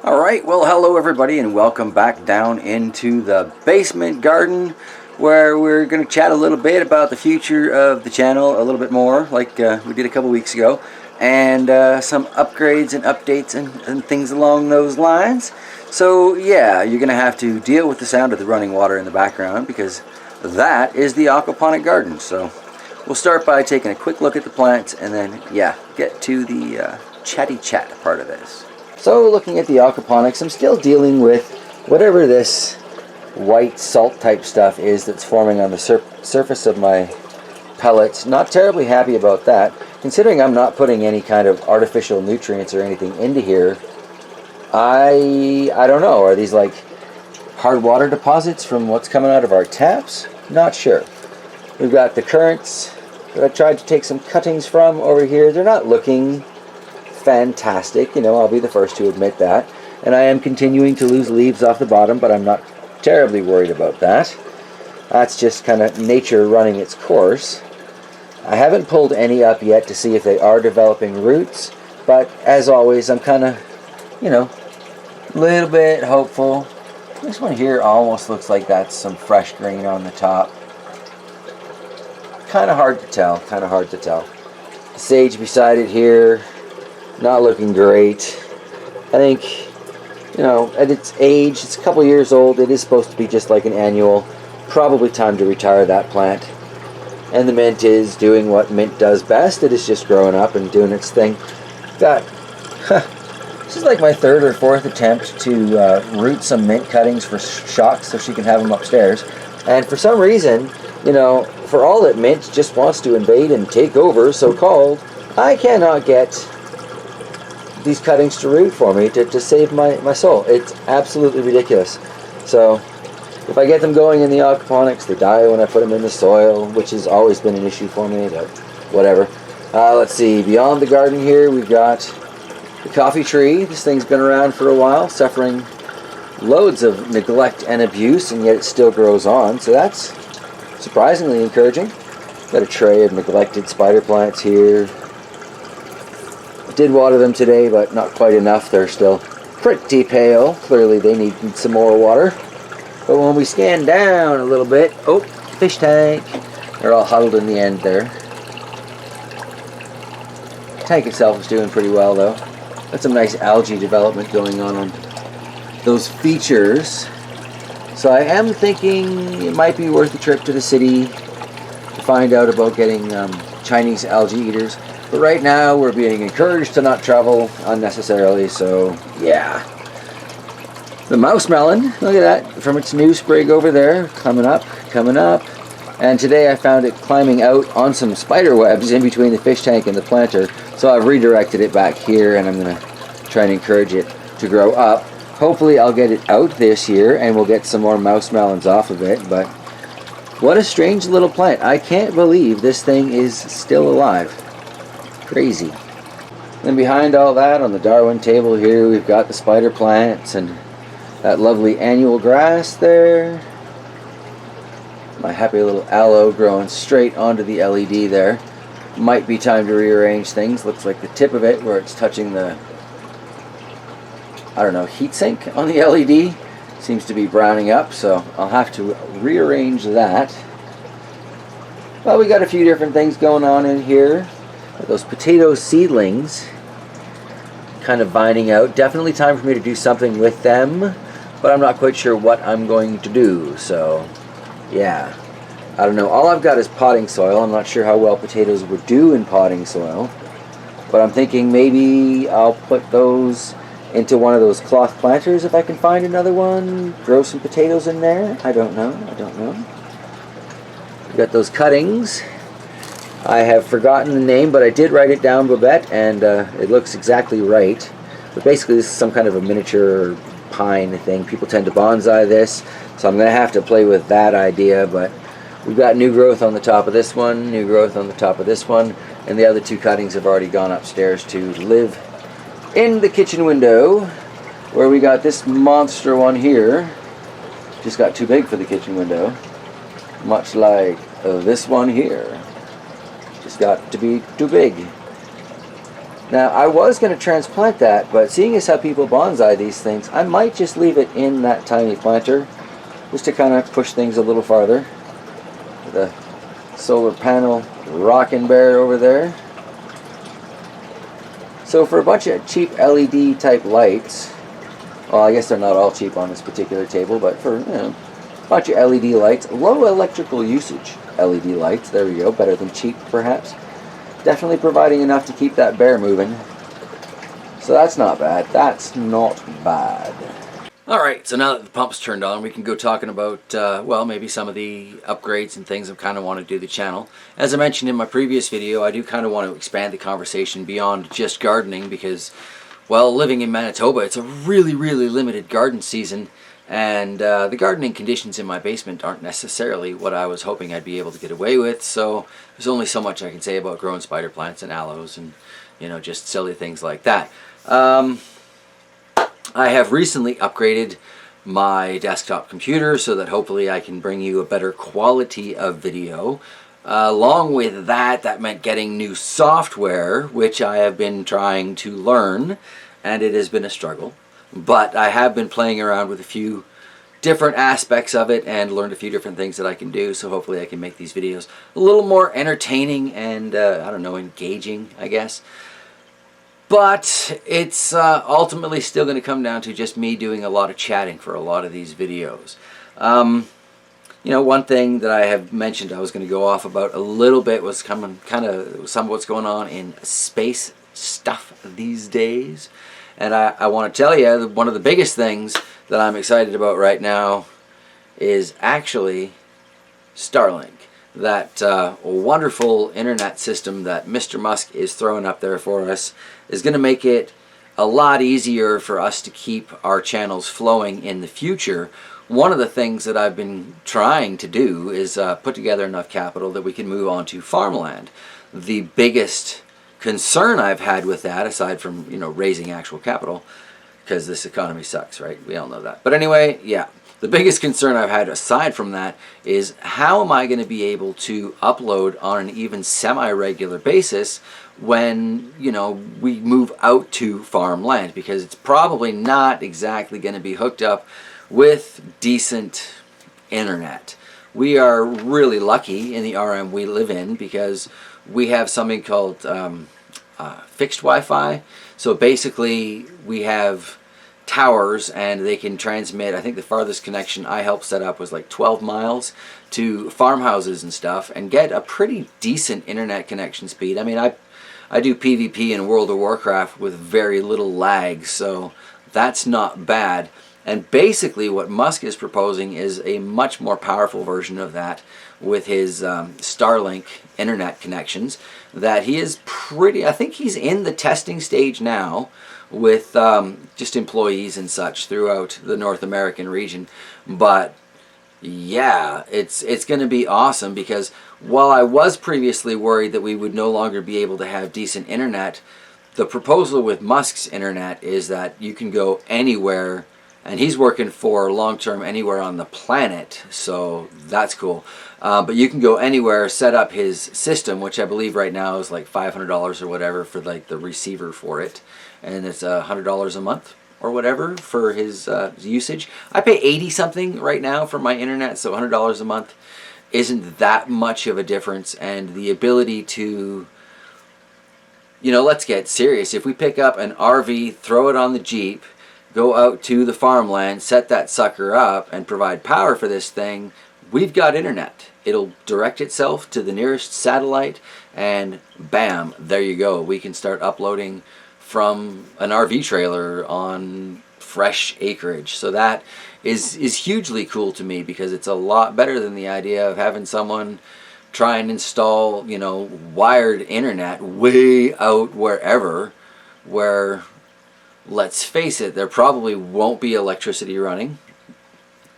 Alright, well hello everybody and welcome back down into the basement garden where we're going to chat a little bit about the future of the channel a little bit more like we did a couple weeks ago, and some upgrades and updates and things along those lines. So yeah, you're going to have to deal with the sound of the running water in the background because that is the aquaponic garden. So we'll start by taking a quick look at the plants and then yeah, get to the chatty chat part of this. So looking at the aquaponics, I'm still dealing with whatever this white salt type stuff is that's forming on the surface of my pellets. Not terribly happy about that, considering I'm not putting any kind of artificial nutrients or anything into here. I don't know, are these like hard water deposits from what's coming out of our taps? Not sure. We've got the currants that I tried to take some cuttings from over here. They're not looking fantastic, you know, I'll be the first to admit that. And I am continuing to lose leaves off the bottom, but I'm not terribly worried about that. That's just kind of nature running its course. I haven't pulled any up yet to see if they are developing roots, but as always, I'm kind of, you know, a little bit hopeful. This one here almost looks like that's some fresh green on the top. Kind of hard to tell, The sage beside it here, not looking great. I think, you know, at its age, it's a couple years old. It is supposed to be just like an annual. Probably time to retire that plant. And the mint is doing what mint does best. It is just growing up and doing its thing. This is like my third or fourth attempt to root some mint cuttings for shocks so she can have them upstairs. And for some reason, you know, for all that mint just wants to invade and take over, so-called, I cannot get these cuttings to root for me to save my soul. It's absolutely ridiculous. So if I get them going in the aquaponics, they die when I put them in the soil, which has always been an issue for me, but whatever. Let's see, beyond the garden here we've got the coffee tree. This thing's been around for a while, suffering loads of neglect and abuse, and yet it still grows on, so that's surprisingly encouraging. Got a tray of neglected spider plants here. Did water them today, but not quite enough. They're still pretty pale. Clearly they need some more water. But when we scan down a little bit, oh, fish tank. They're all huddled in the end there. Tank itself is doing pretty well though. Got some nice algae development going on those features. So I am thinking it might be worth a trip to the city to find out about getting Chinese algae eaters. But right now, we're being encouraged to not travel unnecessarily, so yeah. The mouse melon, look at that, from its new sprig over there, coming up. And today I found it climbing out on some spider webs in between the fish tank and the planter, so I've redirected it back here, and I'm going to try and encourage it to grow up. Hopefully I'll get it out this year, and we'll get some more mouse melons off of it, but what a strange little plant. I can't believe this thing is still alive. Crazy. Then behind all that on the Darwin table here we've got the spider plants and that lovely annual grass there. My happy little aloe growing straight onto the LED there. Might be time to rearrange things. Looks like the tip of it where it's touching the, I don't know, heatsink on the LED seems to be browning up, so I'll have to rearrange that. Well, we got a few different things going on in here. Those potato seedlings kind of vining out. Definitely time for me to do something with them, but I'm not quite sure what I'm going to do, so yeah, I don't know. All I've got is potting soil. I'm not sure how well potatoes would do in potting soil, but I'm thinking maybe I'll put those into one of those cloth planters if I can find another one, grow some potatoes in there. I don't know. We've got those cuttings. I have forgotten the name, but I did write it down, Babette, and it looks exactly right. But basically this is some kind of a miniature pine thing. People tend to bonsai this, so I'm going to have to play with that idea, but we've got new growth on the top of this one, new growth on the top of this one, and the other two cuttings have already gone upstairs to live in the kitchen window, where we got this monster one here. Just got too big for the kitchen window, much like this one here. Just got to be too big. Now, I was going to transplant that, but seeing as how people bonsai these things, I might just leave it in that tiny planter, just to kind of push things a little farther. The solar panel rocking bear over there. So for a bunch of cheap LED type lights, well, I guess they're not all cheap on this particular table, but for, you know, a bunch of LED lights, low electrical usage LED lights, there we go, better than cheap perhaps. Definitely providing enough to keep that bear moving. So that's not bad. That's not bad. Alright, so now that the pump's turned on, we can go talking about, well, maybe some of the upgrades and things I kind of want to do to the channel. As I mentioned in my previous video, I do kind of want to expand the conversation beyond just gardening because, well, living in Manitoba, it's a really, really limited garden season, and the gardening conditions in my basement aren't necessarily what I was hoping I'd be able to get away with, so there's only so much I can say about growing spider plants and aloes and, you know, just silly things like that. I have recently upgraded my desktop computer so that hopefully I can bring you a better quality of video. Along with that, that meant getting new software, which I have been trying to learn, and it has been a struggle. But I have been playing around with a few different aspects of it and learned a few different things that I can do, so hopefully I can make these videos a little more entertaining and, I don't know, engaging, I guess. But it's ultimately still going to come down to just me doing a lot of chatting for a lot of these videos. You know, one thing that I have mentioned I was going to go off about a little bit was kind of some of what's going on in space stuff these days. And I want to tell you, one of the biggest things that I'm excited about right now is actually Starlink. That wonderful internet system that Mr. Musk is throwing up there for us is going to make it a lot easier for us to keep our channels flowing in the future. One of the things that I've been trying to do is put together enough capital that we can move on to farmland. The biggest concern I've had with that, aside from, you know, raising actual capital, because this economy sucks, right? We all know that. But anyway, yeah. The biggest concern I've had aside from that is how am I going to be able to upload on an even semi-regular basis when, you know, we move out to farmland, because it's probably not exactly going to be hooked up with decent internet. We are really lucky in the RM we live in because we have something called fixed Wi-Fi. So basically we have towers and they can transmit. I think the farthest connection I helped set up was like 12 miles to farmhouses and stuff, and get a pretty decent internet connection speed. I mean, I do PvP in World of Warcraft with very little lag, so that's not bad. And basically what Musk is proposing is a much more powerful version of that with his Starlink internet connections that he is pretty, I think he's in the testing stage now with just employees and such throughout the North American region. But yeah, it's going to be awesome, because while I was previously worried that we would no longer be able to have decent internet, the proposal with Musk's internet is that you can go anywhere, and he's working for long-term anywhere on the planet, so that's cool. But you can go anywhere, set up his system, which I believe right now is like $500 or whatever for like the receiver for it, and it's $100 a month or whatever for his usage. I pay 80 something right now for my internet, so $100 a month isn't that much of a difference. And the ability to, you know, let's get serious. If we pick up an RV, throw it on the Jeep, go out to the farmland, set that sucker up, and provide power for this thing, we've got internet. It'll direct itself to the nearest satellite, and bam, there you go. We can start uploading from an RV trailer on fresh acreage. So that is hugely cool to me, because it's a lot better than the idea of having someone try and install, you know, wired internet way out wherever, where, let's face it, there probably won't be electricity running.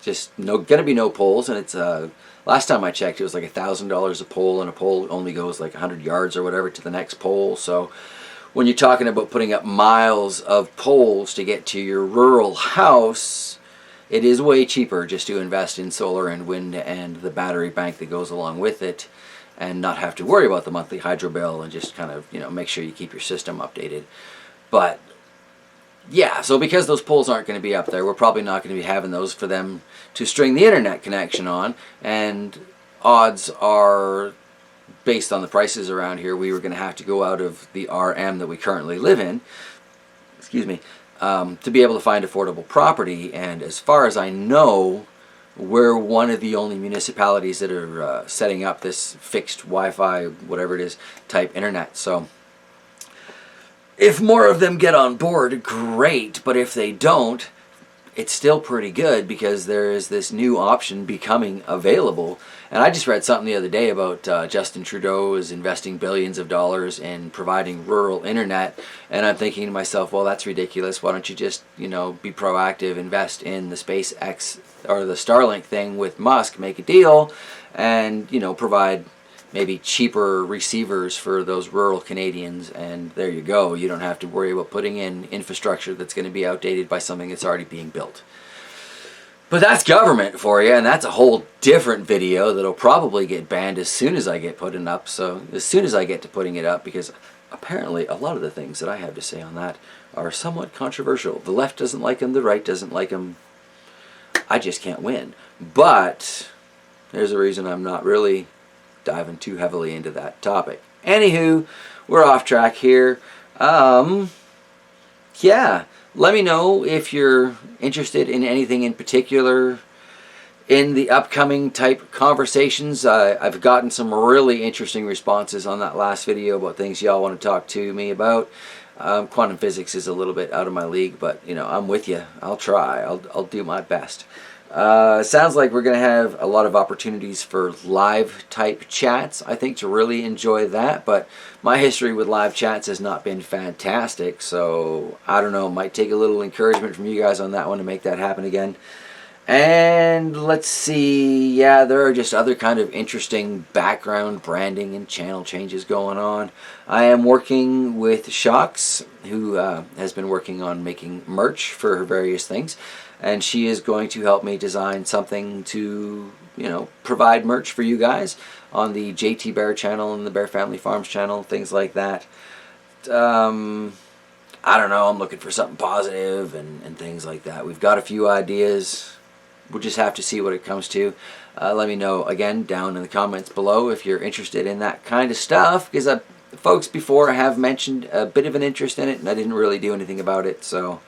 Just gonna be no poles, and it's last time I checked it was like $1,000 a pole, and a pole only goes like 100 yards or whatever to the next pole. So when you're talking about putting up miles of poles to get to your rural house, it is way cheaper just to invest in solar and wind and the battery bank that goes along with it. and not have to worry about the monthly hydro bill and just kind of, you know, make sure you keep your system updated. But yeah, so because those poles aren't going to be up there, we're probably not going to be having those for them to string the internet connection on, and odds are, based on the prices around here, we were going to have to go out of the RM that we currently live in, excuse me, to be able to find affordable property. And as far as I know, we're one of the only municipalities that are setting up this fixed Wi-Fi, whatever it is, type internet. So if more of them get on board, great, but if they don't, it's still pretty good, because there is this new option becoming available. And I just read something the other day about Justin Trudeau is investing billions of dollars in providing rural internet, and I'm thinking to myself, well, that's ridiculous. Why don't you just, you know, be proactive, invest in the SpaceX or the Starlink thing with Musk, make a deal, and, you know, provide maybe cheaper receivers for those rural Canadians, and there you go. You don't have to worry about putting in infrastructure that's going to be outdated by something that's already being built. But that's government for you, and that's a whole different video that'll probably get banned as soon as I get putting up. So as soon as I get to putting it up, because apparently a lot of the things that I have to say on that are somewhat controversial. The left doesn't like them, the right doesn't like them. I just can't win. But there's a reason I'm not really diving too heavily into that topic. Anywho, we're off track here. Yeah, let me know if you're interested in anything in particular in the upcoming type conversations. I've gotten some really interesting responses on that last video about things y'all want to talk to me about. Quantum physics is a little bit out of my league, but you know, I'm with you. I'll try. I'll do my best. Sounds like we're going to have a lot of opportunities for live type chats, I think, to really enjoy that, but my history with live chats has not been fantastic, so I don't know, might take a little encouragement from you guys on that one to make that happen again. And let's see, yeah, there are just other kind of interesting background branding and channel changes going on. I am working with Shocks, who has been working on making merch for her various things, and she is going to help me design something to, you know, provide merch for you guys on the JT Bear channel and the Bear Family Farms channel, things like that. I don't know, I'm looking for something positive and things like that. We've got a few ideas. We'll just have to see what it comes to. Let me know, again, down in the comments below if you're interested in that kind of stuff, because folks before have mentioned a bit of an interest in it, and I didn't really do anything about it, so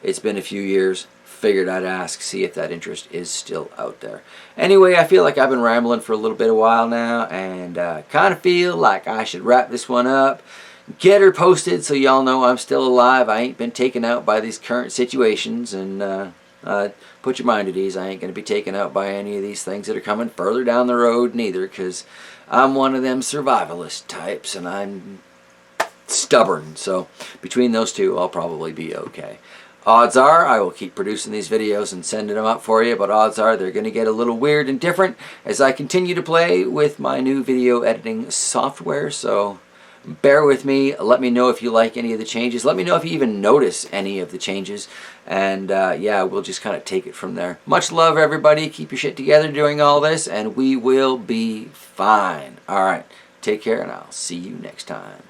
it's been a few years. Figured I'd ask, see if that interest is still out there. Anyway, I feel like I've been rambling for a little bit of while now, and kind of feel like I should wrap this one up, get her posted so y'all know I'm still alive. I ain't been taken out by these current situations, and put your mind at ease. I ain't going to be taken out by any of these things that are coming further down the road neither, because I'm one of them survivalist types, and I'm stubborn. So between those two, I'll probably be okay. Odds are I will keep producing these videos and sending them up for you, but odds are they're going to get a little weird and different as I continue to play with my new video editing software, so bear with me. Let me know if you like any of the changes. Let me know if you even notice any of the changes, and yeah, we'll just kind of take it from there. Much love, everybody. Keep your shit together doing all this, and we will be fine. Alright, take care, and I'll see you next time.